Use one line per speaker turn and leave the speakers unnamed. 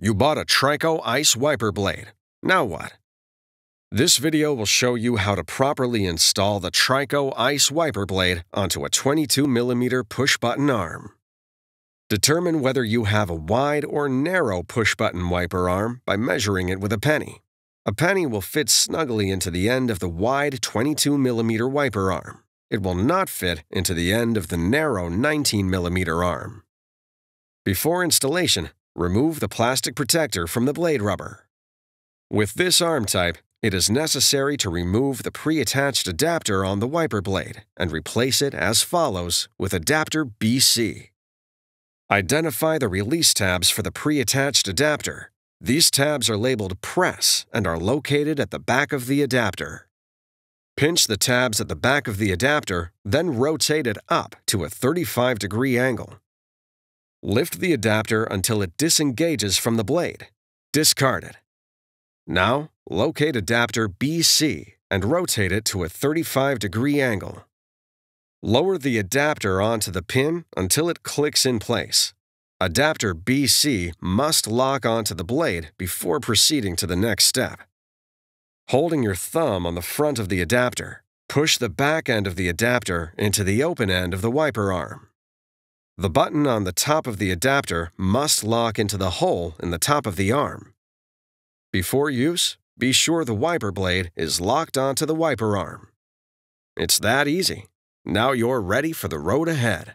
You bought a TRICO Ice wiper blade. Now what? This video will show you how to properly install the TRICO Ice wiper blade onto a 22mm push-button arm. Determine whether you have a wide or narrow push-button wiper arm by measuring it with a penny. A penny will fit snugly into the end of the wide 22mm wiper arm. It will not fit into the end of the narrow 19mm arm. Before installation, remove the plastic protector from the blade rubber. With this arm type, it is necessary to remove the pre-attached adapter on the wiper blade and replace it as follows with adapter BC. Identify the release tabs for the pre-attached adapter. These tabs are labeled Press and are located at the back of the adapter. Pinch the tabs at the back of the adapter, then rotate it up to a 35-degree angle. Lift the adapter until it disengages from the blade. Discard it. Now, locate adapter BC and rotate it to a 35-degree angle. Lower the adapter onto the pin until it clicks in place. Adapter BC must lock onto the blade before proceeding to the next step. Holding your thumb on the front of the adapter, push the back end of the adapter into the open end of the wiper arm. The button on the top of the adapter must lock into the hole in the top of the arm. Before use, be sure the wiper blade is locked onto the wiper arm. It's that easy. Now you're ready for the road ahead.